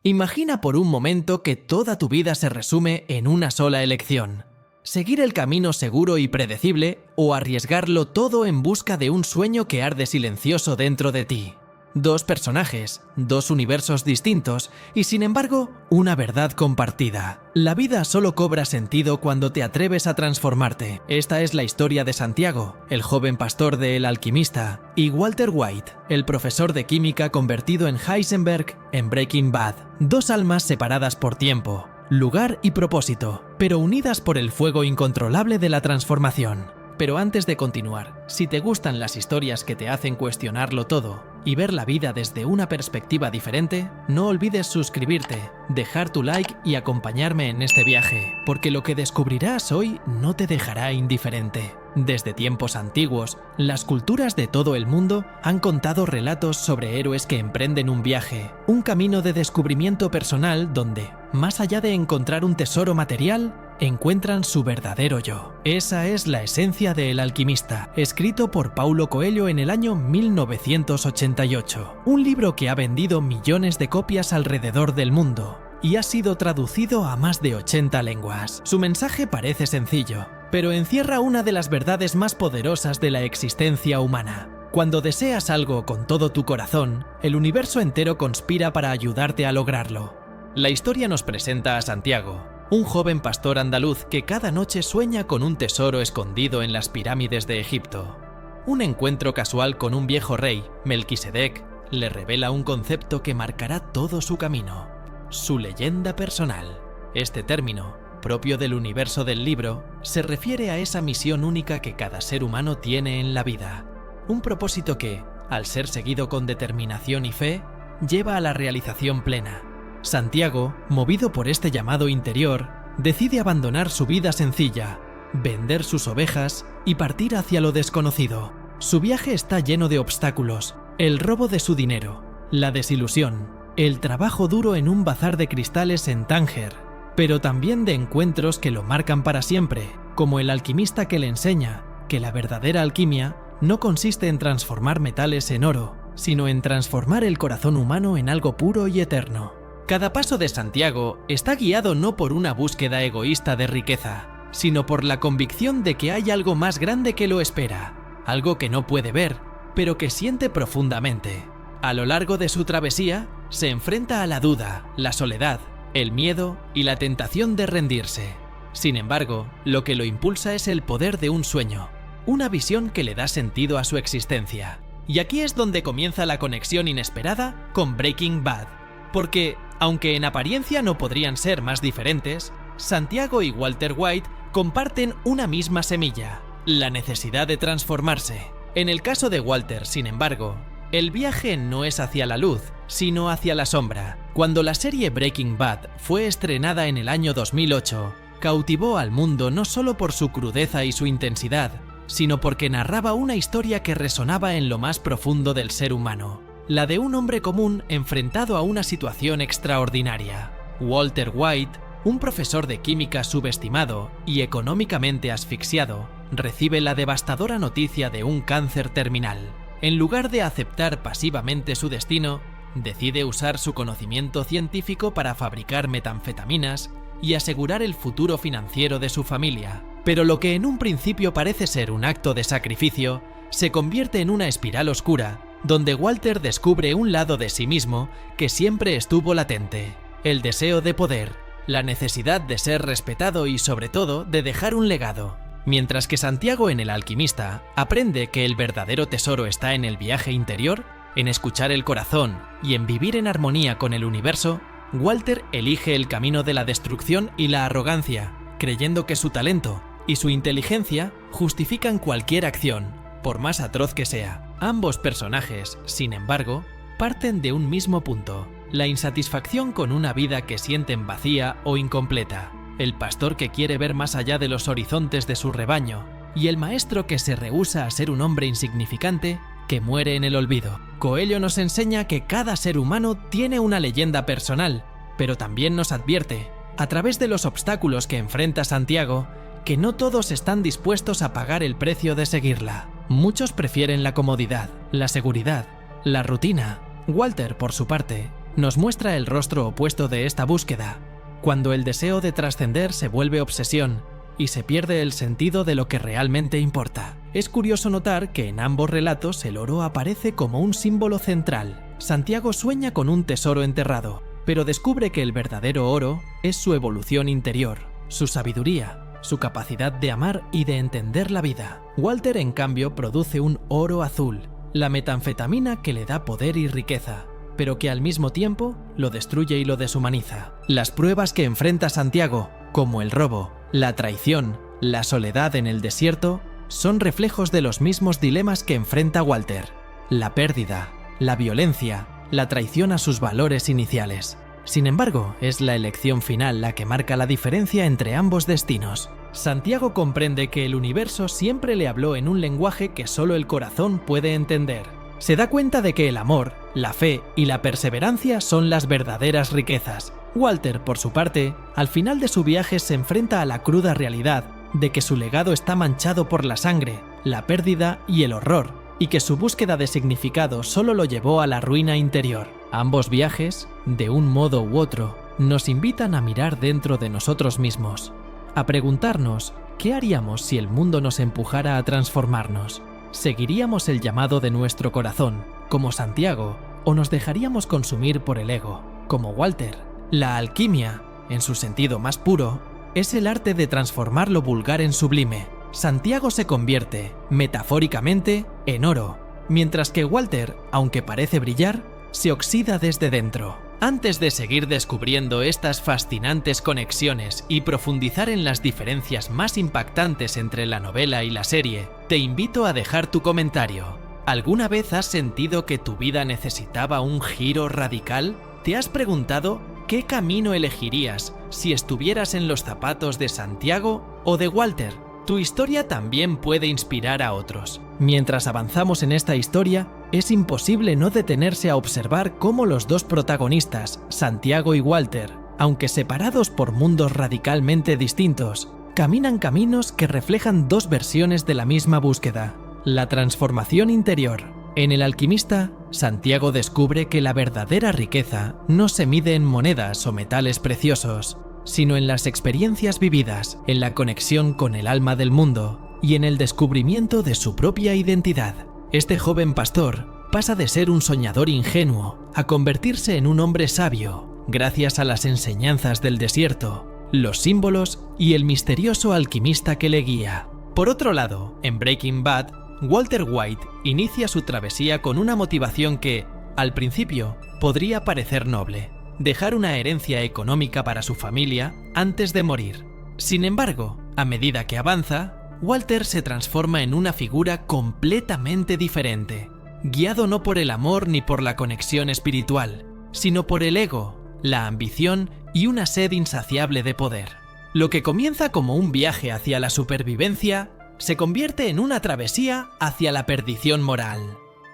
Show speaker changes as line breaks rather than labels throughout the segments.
Imagina por un momento que toda tu vida se resume en una sola elección: seguir el camino seguro y predecible o arriesgarlo todo en busca de un sueño que arde silencioso dentro de ti. Dos personajes, dos universos distintos y, sin embargo, una verdad compartida. La vida solo cobra sentido cuando te atreves a transformarte. Esta es la historia de Santiago, el joven pastor de El Alquimista, y Walter White, el profesor de química convertido en Heisenberg en Breaking Bad. Dos almas separadas por tiempo, lugar y propósito, pero unidas por el fuego incontrolable de la transformación. Pero antes de continuar, si te gustan las historias que te hacen cuestionarlo todo y ver la vida desde una perspectiva diferente, no olvides suscribirte, dejar tu like y acompañarme en este viaje, porque lo que descubrirás hoy no te dejará indiferente. Desde tiempos antiguos, las culturas de todo el mundo han contado relatos sobre héroes que emprenden un viaje, un camino de descubrimiento personal donde, más allá de encontrar un tesoro material, encuentran su verdadero yo. Esa es la esencia de El Alquimista, escrito por Paulo Coelho en el año 1988. Un libro que ha vendido millones de copias alrededor del mundo y ha sido traducido a más de 80 lenguas. Su mensaje parece sencillo, pero encierra una de las verdades más poderosas de la existencia humana. Cuando deseas algo con todo tu corazón, el universo entero conspira para ayudarte a lograrlo. La historia nos presenta a Santiago, un joven pastor andaluz que cada noche sueña con un tesoro escondido en las pirámides de Egipto. Un encuentro casual con un viejo rey, Melquisedec, le revela un concepto que marcará todo su camino: su leyenda personal. Este término, propio del universo del libro, se refiere a esa misión única que cada ser humano tiene en la vida. Un propósito que, al ser seguido con determinación y fe, lleva a la realización plena. Santiago, movido por este llamado interior, decide abandonar su vida sencilla, vender sus ovejas y partir hacia lo desconocido. Su viaje está lleno de obstáculos: el robo de su dinero, la desilusión, el trabajo duro en un bazar de cristales en Tánger, pero también de encuentros que lo marcan para siempre, como el alquimista que le enseña que la verdadera alquimia no consiste en transformar metales en oro, sino en transformar el corazón humano en algo puro y eterno. Cada paso de Santiago está guiado no por una búsqueda egoísta de riqueza, sino por la convicción de que hay algo más grande que lo espera, algo que no puede ver, pero que siente profundamente. A lo largo de su travesía, se enfrenta a la duda, la soledad, el miedo y la tentación de rendirse. Sin embargo, lo que lo impulsa es el poder de un sueño, una visión que le da sentido a su existencia. Y aquí es donde comienza la conexión inesperada con Breaking Bad, porque, aunque en apariencia no podrían ser más diferentes, Santiago y Walter White comparten una misma semilla: la necesidad de transformarse. En el caso de Walter, sin embargo, el viaje no es hacia la luz, sino hacia la sombra. Cuando la serie Breaking Bad fue estrenada en el año 2008, cautivó al mundo no solo por su crudeza y su intensidad, sino porque narraba una historia que resonaba en lo más profundo del ser humano: la de un hombre común enfrentado a una situación extraordinaria. Walter White, un profesor de química subestimado y económicamente asfixiado, recibe la devastadora noticia de un cáncer terminal. En lugar de aceptar pasivamente su destino, decide usar su conocimiento científico para fabricar metanfetaminas y asegurar el futuro financiero de su familia. Pero lo que en un principio parece ser un acto de sacrificio, se convierte en una espiral oscura, donde Walter descubre un lado de sí mismo que siempre estuvo latente: el deseo de poder, la necesidad de ser respetado y, sobre todo, de dejar un legado. Mientras que Santiago en El Alquimista aprende que el verdadero tesoro está en el viaje interior, en escuchar el corazón y en vivir en armonía con el universo, Walter elige el camino de la destrucción y la arrogancia, creyendo que su talento y su inteligencia justifican cualquier acción, por más atroz que sea. Ambos personajes, sin embargo, parten de un mismo punto: la insatisfacción con una vida que sienten vacía o incompleta, el pastor que quiere ver más allá de los horizontes de su rebaño, y el maestro que se rehúsa a ser un hombre insignificante que muere en el olvido. Coelho nos enseña que cada ser humano tiene una leyenda personal, pero también nos advierte, a través de los obstáculos que enfrenta Santiago, que no todos están dispuestos a pagar el precio de seguirla. Muchos prefieren la comodidad, la seguridad, la rutina. Walter, por su parte, nos muestra el rostro opuesto de esta búsqueda, cuando el deseo de trascender se vuelve obsesión y se pierde el sentido de lo que realmente importa. Es curioso notar que en ambos relatos el oro aparece como un símbolo central. Santiago sueña con un tesoro enterrado, pero descubre que el verdadero oro es su evolución interior, su sabiduría, su capacidad de amar y de entender la vida. Walter, en cambio, produce un oro azul, la metanfetamina que le da poder y riqueza, pero que al mismo tiempo lo destruye y lo deshumaniza. Las pruebas que enfrenta Santiago, como el robo, la traición, la soledad en el desierto, son reflejos de los mismos dilemas que enfrenta Walter: la pérdida, la violencia, la traición a sus valores iniciales. Sin embargo, es la elección final la que marca la diferencia entre ambos destinos. Santiago comprende que el universo siempre le habló en un lenguaje que solo el corazón puede entender. Se da cuenta de que el amor, la fe y la perseverancia son las verdaderas riquezas. Walter, por su parte, al final de su viaje se enfrenta a la cruda realidad de que su legado está manchado por la sangre, la pérdida y el horror, y que su búsqueda de significado solo lo llevó a la ruina interior. Ambos viajes, de un modo u otro, nos invitan a mirar dentro de nosotros mismos, a preguntarnos qué haríamos si el mundo nos empujara a transformarnos. ¿Seguiríamos el llamado de nuestro corazón, como Santiago, o nos dejaríamos consumir por el ego, como Walter? La alquimia, en su sentido más puro, es el arte de transformar lo vulgar en sublime. Santiago se convierte, metafóricamente, en oro, mientras que Walter, aunque parece brillar, se oxida desde dentro. Antes de seguir descubriendo estas fascinantes conexiones y profundizar en las diferencias más impactantes entre la novela y la serie, te invito a dejar tu comentario. ¿Alguna vez has sentido que tu vida necesitaba un giro radical? ¿Te has preguntado qué camino elegirías si estuvieras en los zapatos de Santiago o de Walter? Tu historia también puede inspirar a otros. Mientras avanzamos en esta historia, es imposible no detenerse a observar cómo los dos protagonistas, Santiago y Walter, aunque separados por mundos radicalmente distintos, caminan caminos que reflejan dos versiones de la misma búsqueda: la transformación interior. En El alquimista, Santiago descubre que la verdadera riqueza no se mide en monedas o metales preciosos, sino en las experiencias vividas, en la conexión con el alma del mundo y en el descubrimiento de su propia identidad. Este joven pastor pasa de ser un soñador ingenuo a convertirse en un hombre sabio, gracias a las enseñanzas del desierto, los símbolos y el misterioso alquimista que le guía. Por otro lado, en Breaking Bad, Walter White inicia su travesía con una motivación que, al principio, podría parecer noble: dejar una herencia económica para su familia antes de morir. Sin embargo, a medida que avanza, Walter se transforma en una figura completamente diferente, guiado no por el amor ni por la conexión espiritual, sino por el ego, la ambición y una sed insaciable de poder. Lo que comienza como un viaje hacia la supervivencia se convierte en una travesía hacia la perdición moral.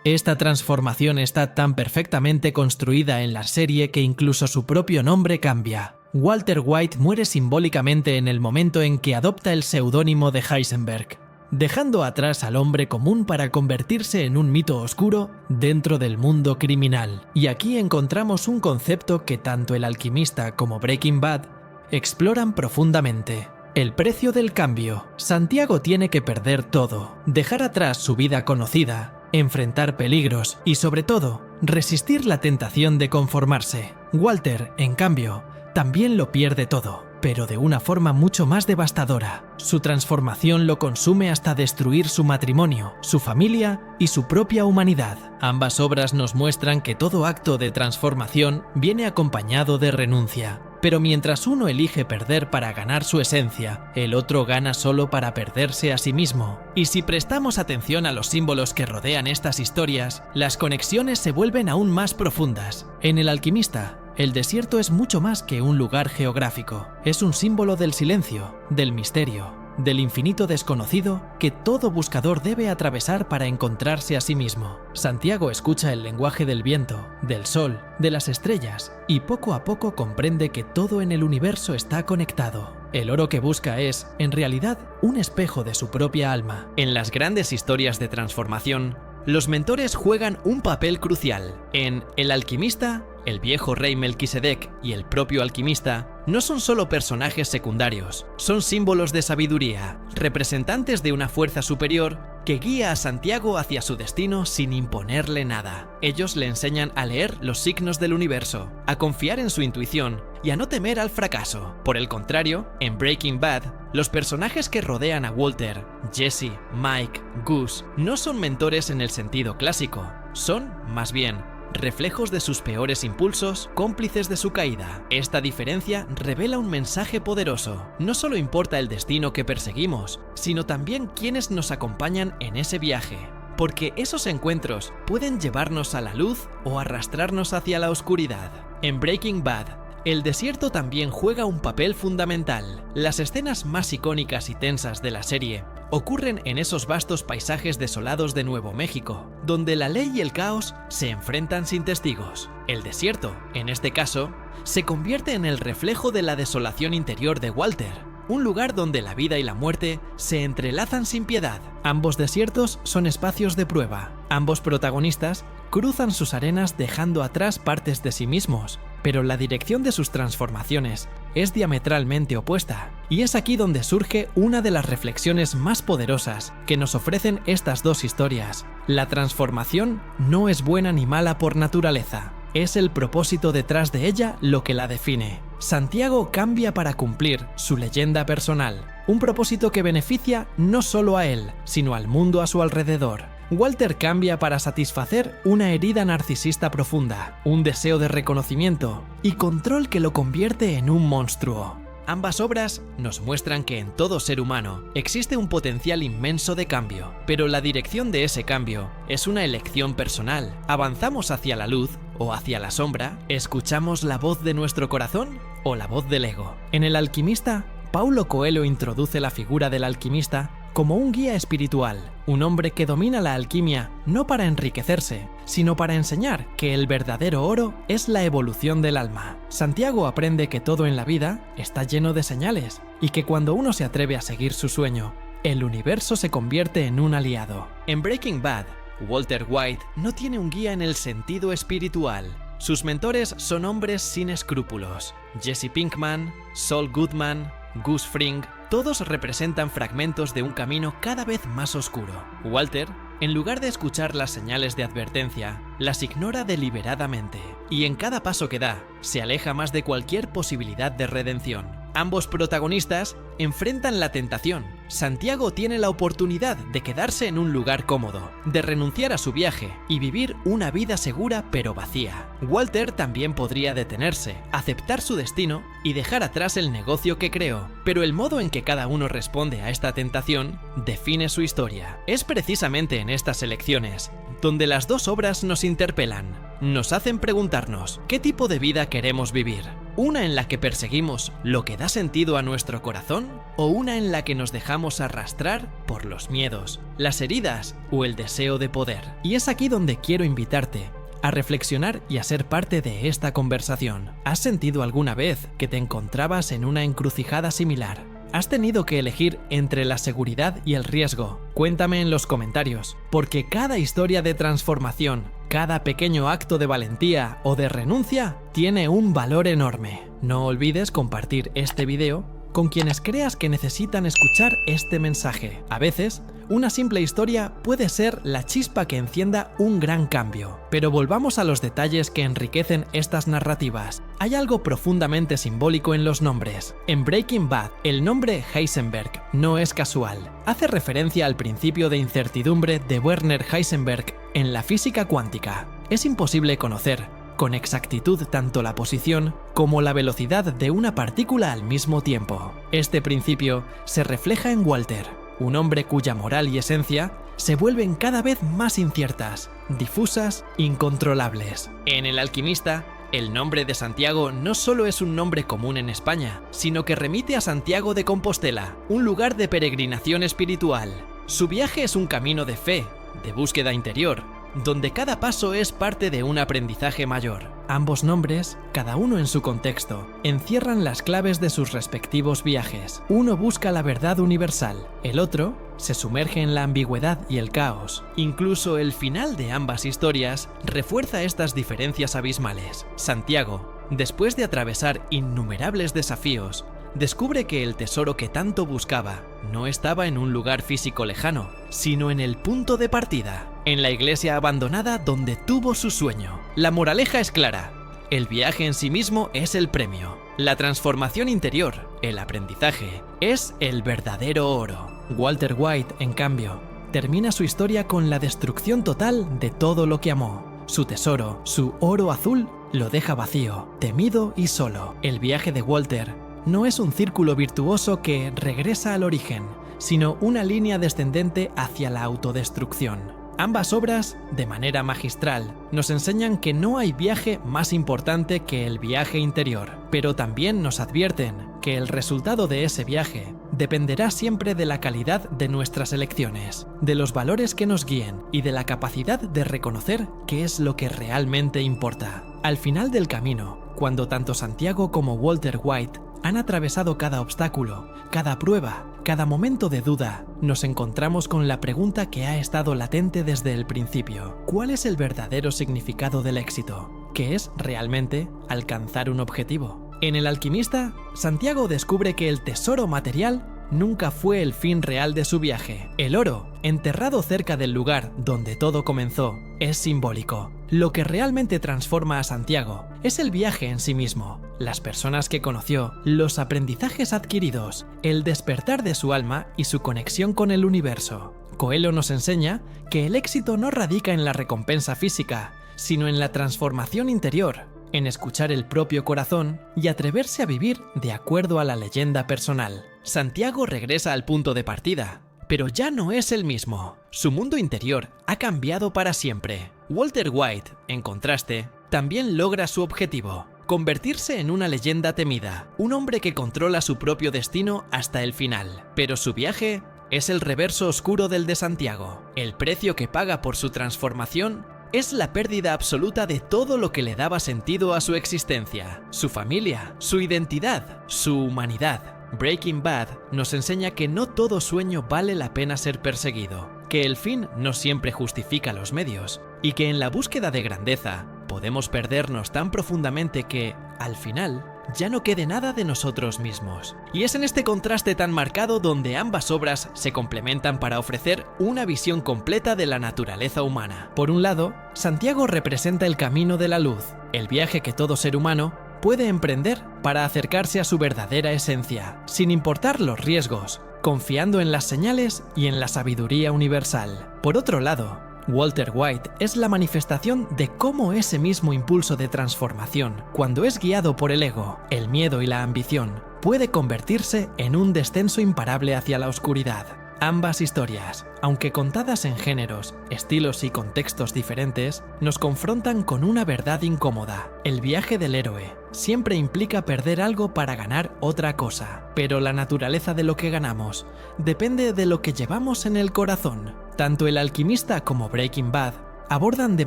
Esta transformación está tan perfectamente construida en la serie que incluso su propio nombre cambia. Walter White muere simbólicamente en el momento en que adopta el seudónimo de Heisenberg, dejando atrás al hombre común para convertirse en un mito oscuro dentro del mundo criminal. Y aquí encontramos un concepto que tanto El alquimista como Breaking Bad exploran profundamente: el precio del cambio. Santiago tiene que perder todo, dejar atrás su vida conocida, enfrentar peligros y, sobre todo, resistir la tentación de conformarse. Walter, en cambio, también lo pierde todo, pero de una forma mucho más devastadora. Su transformación lo consume hasta destruir su matrimonio, su familia y su propia humanidad. Ambas obras nos muestran que todo acto de transformación viene acompañado de renuncia. Pero mientras uno elige perder para ganar su esencia, el otro gana solo para perderse a sí mismo. Y si prestamos atención a los símbolos que rodean estas historias, las conexiones se vuelven aún más profundas. En El alquimista, el desierto es mucho más que un lugar geográfico. Es un símbolo del silencio, del misterio, del infinito desconocido que todo buscador debe atravesar para encontrarse a sí mismo. Santiago escucha el lenguaje del viento, del sol, de las estrellas, y poco a poco comprende que todo en el universo está conectado. El oro que busca es, en realidad, un espejo de su propia alma. En las grandes historias de transformación, los mentores juegan un papel crucial. En El alquimista, el viejo rey Melquisedec y el propio alquimista no son solo personajes secundarios, son símbolos de sabiduría, representantes de una fuerza superior que guía a Santiago hacia su destino sin imponerle nada. Ellos le enseñan a leer los signos del universo, a confiar en su intuición y a no temer al fracaso. Por el contrario, en Breaking Bad, los personajes que rodean a Walter, Jesse, Mike, Gus, no son mentores en el sentido clásico, son, más bien, reflejos de sus peores impulsos, cómplices de su caída. Esta diferencia revela un mensaje poderoso. No solo importa el destino que perseguimos, sino también quienes nos acompañan en ese viaje. Porque esos encuentros pueden llevarnos a la luz o arrastrarnos hacia la oscuridad. En Breaking Bad, el desierto también juega un papel fundamental. Las escenas más icónicas y tensas de la serie ocurren en esos vastos paisajes desolados de Nuevo México, donde la ley y el caos se enfrentan sin testigos. El desierto, en este caso, se convierte en el reflejo de la desolación interior de Walter, un lugar donde la vida y la muerte se entrelazan sin piedad. Ambos desiertos son espacios de prueba. Ambos protagonistas cruzan sus arenas dejando atrás partes de sí mismos, pero la dirección de sus transformaciones es diametralmente opuesta. Y es aquí donde surge una de las reflexiones más poderosas que nos ofrecen estas dos historias. La transformación no es buena ni mala por naturaleza. Es el propósito detrás de ella lo que la define. Santiago cambia para cumplir su leyenda personal, un propósito que beneficia no solo a él, sino al mundo a su alrededor. Walter cambia para satisfacer una herida narcisista profunda, un deseo de reconocimiento y control que lo convierte en un monstruo. Ambas obras nos muestran que en todo ser humano existe un potencial inmenso de cambio, pero la dirección de ese cambio es una elección personal. ¿Avanzamos hacia la luz o hacia la sombra? ¿Escuchamos la voz de nuestro corazón o la voz del ego? En El alquimista, Paulo Coelho introduce la figura del alquimista como un guía espiritual, un hombre que domina la alquimia no para enriquecerse, sino para enseñar que el verdadero oro es la evolución del alma. Santiago aprende que todo en la vida está lleno de señales y que cuando uno se atreve a seguir su sueño, el universo se convierte en un aliado. En Breaking Bad, Walter White no tiene un guía en el sentido espiritual. Sus mentores son hombres sin escrúpulos. Jesse Pinkman, Saul Goodman, Gus Fring, todos representan fragmentos de un camino cada vez más oscuro. Walter, en lugar de escuchar las señales de advertencia, las ignora deliberadamente, y en cada paso que da, se aleja más de cualquier posibilidad de redención. Ambos protagonistas enfrentan la tentación. Santiago tiene la oportunidad de quedarse en un lugar cómodo, de renunciar a su viaje y vivir una vida segura pero vacía. Walter también podría detenerse, aceptar su destino y dejar atrás el negocio que creó, pero el modo en que cada uno responde a esta tentación define su historia. Es precisamente en estas elecciones donde las dos obras nos interpelan, nos hacen preguntarnos ¿qué tipo de vida queremos vivir? ¿Una en la que perseguimos lo que da sentido a nuestro corazón? ¿O una en la que nos dejamos arrastrar por los miedos, las heridas o el deseo de poder? Y es aquí donde quiero invitarte a reflexionar y a ser parte de esta conversación. ¿Has sentido alguna vez que te encontrabas en una encrucijada similar? ¿Has tenido que elegir entre la seguridad y el riesgo? Cuéntame en los comentarios, porque cada historia de transformación, cada pequeño acto de valentía o de renuncia tiene un valor enorme. No olvides compartir este video con quienes creas que necesitan escuchar este mensaje. A veces, una simple historia puede ser la chispa que encienda un gran cambio. Pero volvamos a los detalles que enriquecen estas narrativas. Hay algo profundamente simbólico en los nombres. En Breaking Bad, el nombre Heisenberg no es casual. Hace referencia al principio de incertidumbre de Werner Heisenberg en la física cuántica. Es imposible conocer con exactitud tanto la posición como la velocidad de una partícula al mismo tiempo. Este principio se refleja en Walter, un hombre cuya moral y esencia se vuelven cada vez más inciertas, difusas, incontrolables. En El alquimista, el nombre de Santiago no solo es un nombre común en España, sino que remite a Santiago de Compostela, un lugar de peregrinación espiritual. Su viaje es un camino de fe, de búsqueda interior, donde cada paso es parte de un aprendizaje mayor. Ambos nombres, cada uno en su contexto, encierran las claves de sus respectivos viajes. Uno busca la verdad universal, el otro se sumerge en la ambigüedad y el caos. Incluso el final de ambas historias refuerza estas diferencias abismales. Santiago, después de atravesar innumerables desafíos, descubre que el tesoro que tanto buscaba no estaba en un lugar físico lejano, sino en el punto de partida, en la iglesia abandonada donde tuvo su sueño. La moraleja es clara: el viaje en sí mismo es el premio. La transformación interior, el aprendizaje, es el verdadero oro. Walter White, en cambio, termina su historia con la destrucción total de todo lo que amó. Su tesoro, su oro azul, lo deja vacío, temido y solo. El viaje de Walter no es un círculo virtuoso que regresa al origen, sino una línea descendente hacia la autodestrucción. Ambas obras, de manera magistral, nos enseñan que no hay viaje más importante que el viaje interior, pero también nos advierten que el resultado de ese viaje dependerá siempre de la calidad de nuestras elecciones, de los valores que nos guíen y de la capacidad de reconocer qué es lo que realmente importa. Al final del camino, cuando tanto Santiago como Walter White han atravesado cada obstáculo, cada prueba, cada momento de duda, nos encontramos con la pregunta que ha estado latente desde el principio. ¿Cuál es el verdadero significado del éxito? ¿Qué es realmente alcanzar un objetivo? En El alquimista, Santiago descubre que el tesoro material nunca fue el fin real de su viaje. El oro, enterrado cerca del lugar donde todo comenzó, es simbólico. Lo que realmente transforma a Santiago es el viaje en sí mismo, las personas que conoció, los aprendizajes adquiridos, el despertar de su alma y su conexión con el universo. Coelho nos enseña que el éxito no radica en la recompensa física, sino en la transformación interior, en escuchar el propio corazón y atreverse a vivir de acuerdo a la leyenda personal. Santiago regresa al punto de partida, pero ya no es el mismo. Su mundo interior ha cambiado para siempre. Walter White, en contraste, también logra su objetivo: convertirse en una leyenda temida, un hombre que controla su propio destino hasta el final. Pero su viaje es el reverso oscuro del de Santiago. El precio que paga por su transformación es la pérdida absoluta de todo lo que le daba sentido a su existencia, su familia, su identidad, su humanidad. Breaking Bad nos enseña que no todo sueño vale la pena ser perseguido, que el fin no siempre justifica los medios, y que en la búsqueda de grandeza podemos perdernos tan profundamente que, al final, ya no quede nada de nosotros mismos. Y es en este contraste tan marcado donde ambas obras se complementan para ofrecer una visión completa de la naturaleza humana. Por un lado, Santiago representa el camino de la luz, el viaje que todo ser humano puede emprender para acercarse a su verdadera esencia, sin importar los riesgos, confiando en las señales y en la sabiduría universal. Por otro lado, Walter White es la manifestación de cómo ese mismo impulso de transformación, cuando es guiado por el ego, el miedo y la ambición, puede convertirse en un descenso imparable hacia la oscuridad. Ambas historias, aunque contadas en géneros, estilos y contextos diferentes, nos confrontan con una verdad incómoda. El viaje del héroe siempre implica perder algo para ganar otra cosa, pero la naturaleza de lo que ganamos depende de lo que llevamos en el corazón. Tanto El alquimista como Breaking Bad abordan de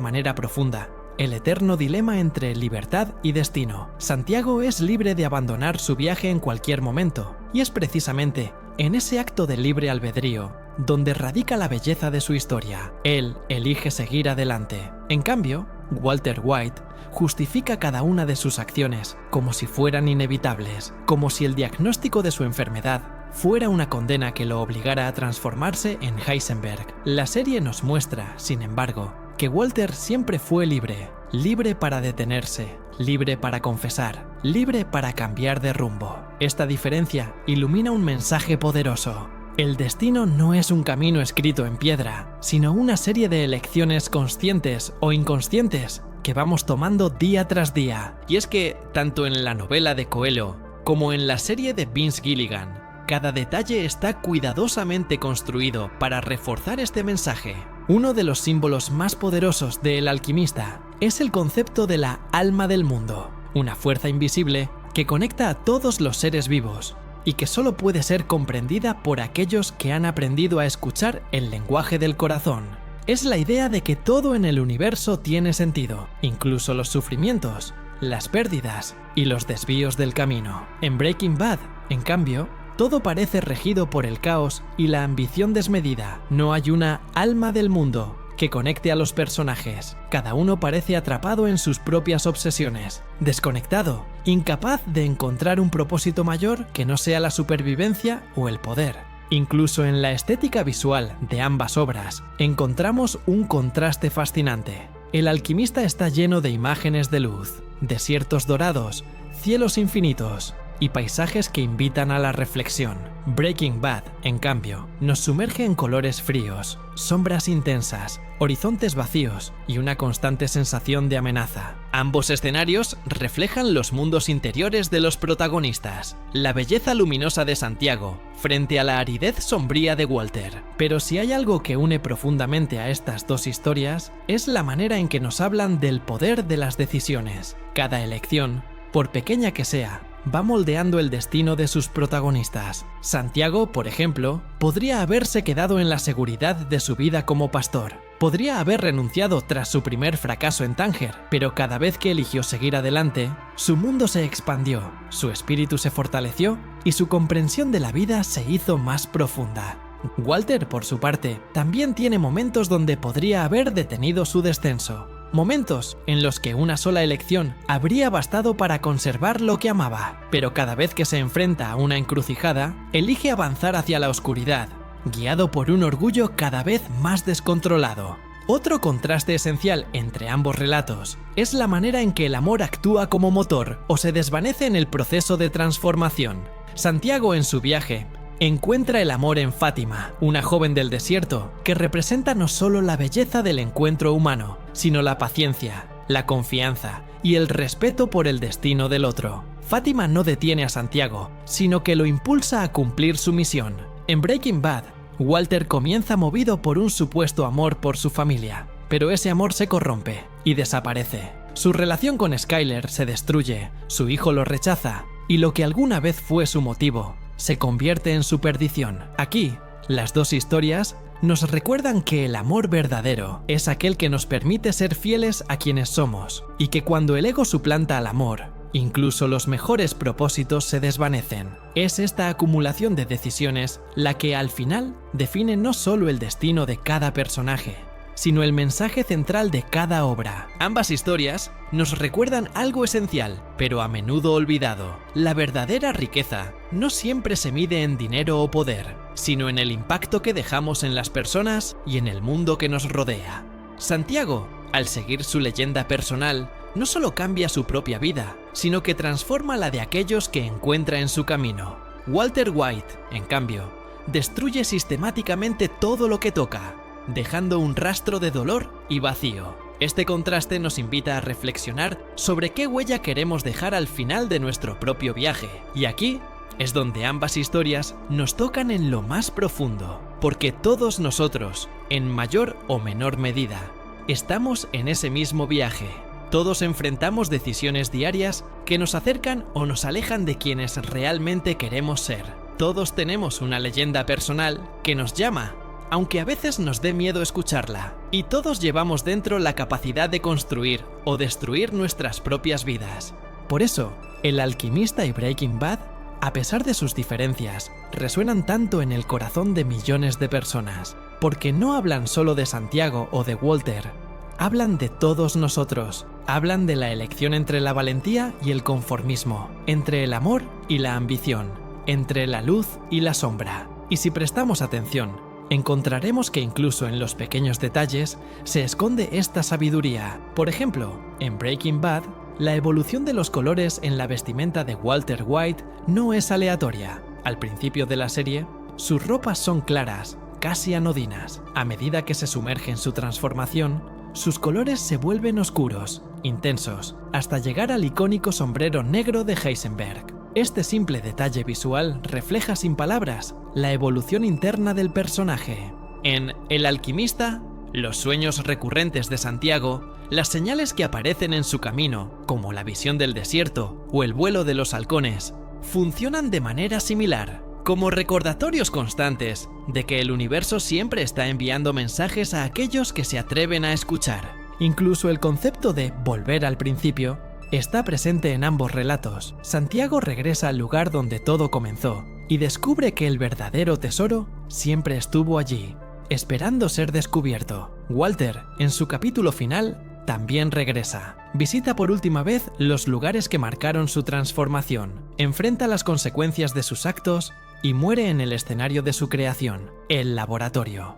manera profunda el eterno dilema entre libertad y destino. Santiago es libre de abandonar su viaje en cualquier momento, y es precisamente en ese acto de libre albedrío donde radica la belleza de su historia. Él elige seguir adelante. En cambio, Walter White justifica cada una de sus acciones como si fueran inevitables, como si el diagnóstico de su enfermedad fuera una condena que lo obligara a transformarse en Heisenberg. La serie nos muestra, sin embargo, que Walter siempre fue libre, libre para detenerse, libre para confesar, libre para cambiar de rumbo. Esta diferencia ilumina un mensaje poderoso. El destino no es un camino escrito en piedra, sino una serie de elecciones conscientes o inconscientes que vamos tomando día tras día. Y es que, tanto en la novela de Coelho como en la serie de Vince Gilligan, cada detalle está cuidadosamente construido para reforzar este mensaje. Uno de los símbolos más poderosos de El alquimista es el concepto de la alma del mundo, una fuerza invisible que conecta a todos los seres vivos y que solo puede ser comprendida por aquellos que han aprendido a escuchar el lenguaje del corazón. Es la idea de que todo en el universo tiene sentido, incluso los sufrimientos, las pérdidas y los desvíos del camino. En Breaking Bad, en cambio, Todo parece regido por el caos y la ambición desmedida. No hay una alma del mundo que conecte a los personajes. Cada uno parece atrapado en sus propias obsesiones, desconectado, incapaz de encontrar un propósito mayor que no sea la supervivencia o el poder. Incluso en la estética visual de ambas obras encontramos un contraste fascinante. El Alquimista está lleno de imágenes de luz, desiertos dorados, cielos infinitos y paisajes que invitan a la reflexión. Breaking Bad, en cambio, nos sumerge en colores fríos, sombras intensas, horizontes vacíos y una constante sensación de amenaza. Ambos escenarios reflejan los mundos interiores de los protagonistas, la belleza luminosa de Santiago frente a la aridez sombría de Walter. Pero si hay algo que une profundamente a estas dos historias, es la manera en que nos hablan del poder de las decisiones. Cada elección, por pequeña que sea, va moldeando el destino de sus protagonistas. Santiago, por ejemplo, podría haberse quedado en la seguridad de su vida como pastor. Podría haber renunciado tras su primer fracaso en Tánger, pero cada vez que eligió seguir adelante, su mundo se expandió, su espíritu se fortaleció y su comprensión de la vida se hizo más profunda. Walter, por su parte, también tiene momentos donde podría haber detenido su descenso. Momentos en los que una sola elección habría bastado para conservar lo que amaba, pero cada vez que se enfrenta a una encrucijada, elige avanzar hacia la oscuridad, guiado por un orgullo cada vez más descontrolado. Otro contraste esencial entre ambos relatos es la manera en que el amor actúa como motor o se desvanece en el proceso de transformación. Santiago, en su viaje, encuentra el amor en Fátima, una joven del desierto que representa no solo la belleza del encuentro humano, sino la paciencia, la confianza y el respeto por el destino del otro. Fátima no detiene a Santiago, sino que lo impulsa a cumplir su misión. En Breaking Bad, Walter comienza movido por un supuesto amor por su familia, pero ese amor se corrompe y desaparece. Su relación con Skyler se destruye, su hijo lo rechaza y lo que alguna vez fue su motivo se convierte en su perdición. Aquí, las dos historias nos recuerdan que el amor verdadero es aquel que nos permite ser fieles a quienes somos, y que cuando el ego suplanta al amor, incluso los mejores propósitos se desvanecen. Es esta acumulación de decisiones la que al final define no solo el destino de cada personaje, sino el mensaje central de cada obra. Ambas historias nos recuerdan algo esencial, pero a menudo olvidado. La verdadera riqueza no siempre se mide en dinero o poder, sino en el impacto que dejamos en las personas y en el mundo que nos rodea. Santiago, al seguir su leyenda personal, no solo cambia su propia vida, sino que transforma la de aquellos que encuentra en su camino. Walter White, en cambio, destruye sistemáticamente todo lo que toca, dejando un rastro de dolor y vacío. Este contraste nos invita a reflexionar sobre qué huella queremos dejar al final de nuestro propio viaje. Y aquí es donde ambas historias nos tocan en lo más profundo, porque todos nosotros, en mayor o menor medida, estamos en ese mismo viaje. Todos enfrentamos decisiones diarias que nos acercan o nos alejan de quienes realmente queremos ser. Todos tenemos una leyenda personal que nos llama, aunque a veces nos dé miedo escucharla, y todos llevamos dentro la capacidad de construir o destruir nuestras propias vidas. Por eso, El Alquimista y Breaking Bad, a pesar de sus diferencias, resuenan tanto en el corazón de millones de personas, porque no hablan solo de Santiago o de Walter, hablan de todos nosotros, hablan de la elección entre la valentía y el conformismo, entre el amor y la ambición, entre la luz y la sombra. Y si prestamos atención, encontraremos que incluso en los pequeños detalles se esconde esta sabiduría. Por ejemplo, en Breaking Bad, la evolución de los colores en la vestimenta de Walter White no es aleatoria. Al principio de la serie, sus ropas son claras, casi anodinas. A medida que se sumerge en su transformación, sus colores se vuelven oscuros, intensos, hasta llegar al icónico sombrero negro de Heisenberg. Este simple detalle visual refleja sin palabras la evolución interna del personaje. En El Alquimista, los sueños recurrentes de Santiago, las señales que aparecen en su camino, como la visión del desierto o el vuelo de los halcones, funcionan de manera similar, como recordatorios constantes de que el universo siempre está enviando mensajes a aquellos que se atreven a escuchar. Incluso el concepto de volver al principio está presente en ambos relatos. Santiago regresa al lugar donde todo comenzó, y descubre que el verdadero tesoro siempre estuvo allí, esperando ser descubierto. Walter, en su capítulo final, también regresa. Visita por última vez los lugares que marcaron su transformación, enfrenta las consecuencias de sus actos y muere en el escenario de su creación, el laboratorio.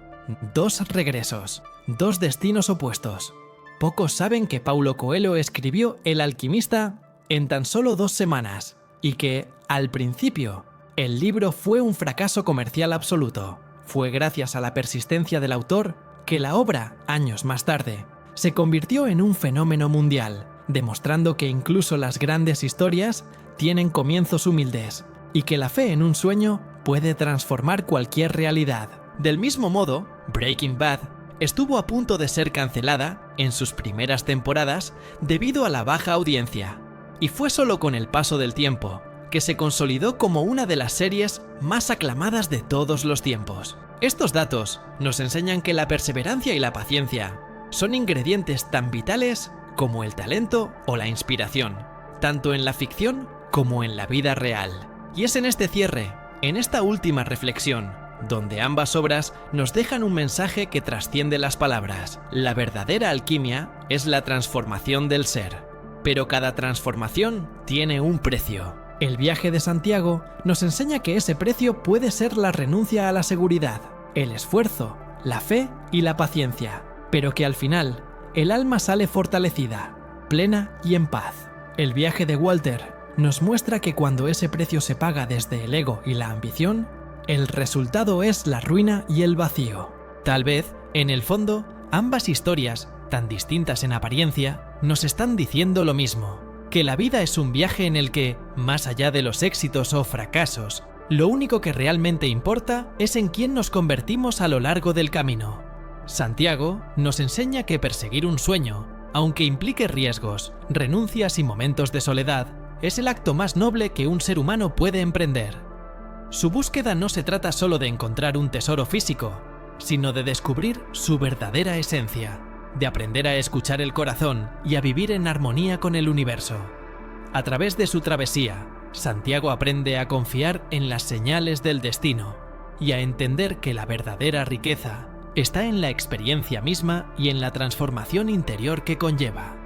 2 regresos, 2 destinos opuestos. Pocos saben que Paulo Coelho escribió El alquimista en tan solo 2 semanas y que, al principio, el libro fue un fracaso comercial absoluto. Fue gracias a la persistencia del autor que la obra, años más tarde, se convirtió en un fenómeno mundial, demostrando que incluso las grandes historias tienen comienzos humildes y que la fe en un sueño puede transformar cualquier realidad. Del mismo modo, Breaking Bad estuvo a punto de ser cancelada en sus primeras temporadas debido a la baja audiencia, y fue solo con el paso del tiempo que se consolidó como una de las series más aclamadas de todos los tiempos. Estos datos nos enseñan que la perseverancia y la paciencia son ingredientes tan vitales como el talento o la inspiración, tanto en la ficción como en la vida real. Y es en este cierre, en esta última reflexión, donde ambas obras nos dejan un mensaje que trasciende las palabras. La verdadera alquimia es la transformación del ser, pero cada transformación tiene un precio. El viaje de Santiago nos enseña que ese precio puede ser la renuncia a la seguridad, el esfuerzo, la fe y la paciencia, pero que al final el alma sale fortalecida, plena y en paz. El viaje de Walter nos muestra que cuando ese precio se paga desde el ego y la ambición, el resultado es la ruina y el vacío. Tal vez, en el fondo, ambas historias, tan distintas en apariencia, nos están diciendo lo mismo, que la vida es un viaje en el que, más allá de los éxitos o fracasos, lo único que realmente importa es en quién nos convertimos a lo largo del camino. Santiago nos enseña que perseguir un sueño, aunque implique riesgos, renuncias y momentos de soledad, es el acto más noble que un ser humano puede emprender. Su búsqueda no se trata solo de encontrar un tesoro físico, sino de descubrir su verdadera esencia, de aprender a escuchar el corazón y a vivir en armonía con el universo. A través de su travesía, Santiago aprende a confiar en las señales del destino y a entender que la verdadera riqueza está en la experiencia misma y en la transformación interior que conlleva.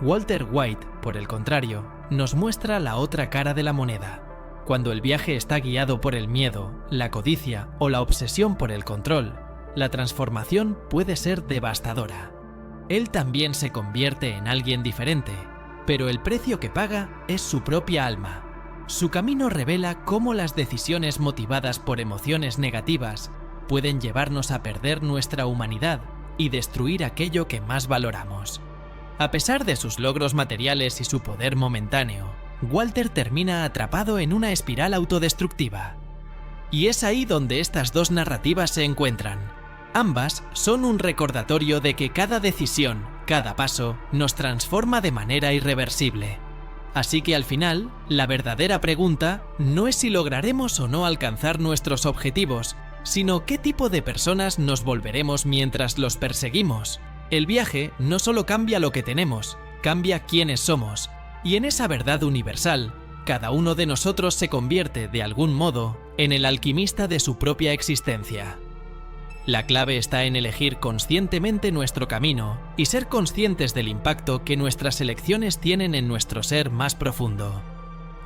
Walter White, por el contrario, nos muestra la otra cara de la moneda. Cuando el viaje está guiado por el miedo, la codicia o la obsesión por el control, la transformación puede ser devastadora. Él también se convierte en alguien diferente, pero el precio que paga es su propia alma. Su camino revela cómo las decisiones motivadas por emociones negativas pueden llevarnos a perder nuestra humanidad y destruir aquello que más valoramos. A pesar de sus logros materiales y su poder momentáneo, Walter termina atrapado en una espiral autodestructiva. Y es ahí donde estas dos narrativas se encuentran. Ambas son un recordatorio de que cada decisión, cada paso, nos transforma de manera irreversible. Así que al final, la verdadera pregunta no es si lograremos o no alcanzar nuestros objetivos, sino qué tipo de personas nos volveremos mientras los perseguimos. El viaje no solo cambia lo que tenemos, cambia quiénes somos, y en esa verdad universal, cada uno de nosotros se convierte, de algún modo, en el alquimista de su propia existencia. La clave está en elegir conscientemente nuestro camino y ser conscientes del impacto que nuestras elecciones tienen en nuestro ser más profundo.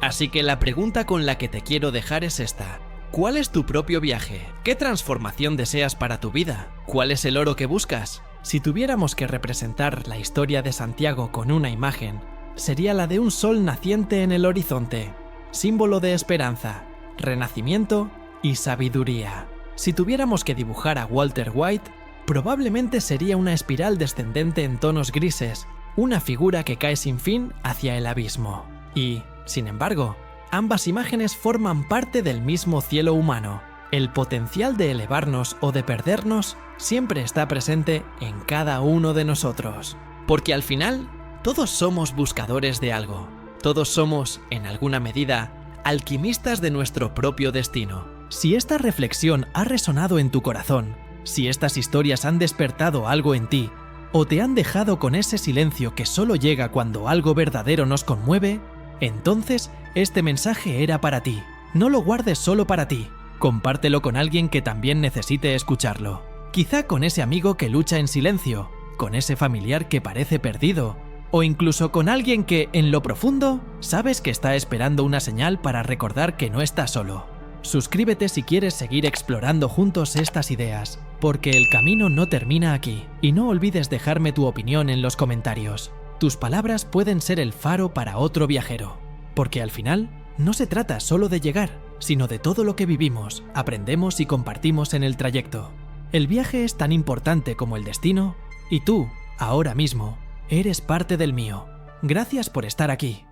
Así que la pregunta con la que te quiero dejar es esta. ¿Cuál es tu propio viaje? ¿Qué transformación deseas para tu vida? ¿Cuál es el oro que buscas? Si tuviéramos que representar la historia de Santiago con una imagen, sería la de un sol naciente en el horizonte, símbolo de esperanza, renacimiento y sabiduría. Si tuviéramos que dibujar a Walter White, probablemente sería una espiral descendente en tonos grises, una figura que cae sin fin hacia el abismo. Y, sin embargo, ambas imágenes forman parte del mismo cielo humano. El potencial de elevarnos o de perdernos siempre está presente en cada uno de nosotros. Porque al final, todos somos buscadores de algo. Todos somos, en alguna medida, alquimistas de nuestro propio destino. Si esta reflexión ha resonado en tu corazón, si estas historias han despertado algo en ti, o te han dejado con ese silencio que solo llega cuando algo verdadero nos conmueve, entonces este mensaje era para ti. No lo guardes solo para ti. Compártelo con alguien que también necesite escucharlo. Quizá con ese amigo que lucha en silencio, con ese familiar que parece perdido, o incluso con alguien que, en lo profundo, sabes que está esperando una señal para recordar que no está solo. Suscríbete si quieres seguir explorando juntos estas ideas, porque el camino no termina aquí. Y no olvides dejarme tu opinión en los comentarios. Tus palabras pueden ser el faro para otro viajero, porque al final no se trata solo de llegar, sino de todo lo que vivimos, aprendemos y compartimos en el trayecto. El viaje es tan importante como el destino, y tú, ahora mismo, eres parte del mío. Gracias por estar aquí.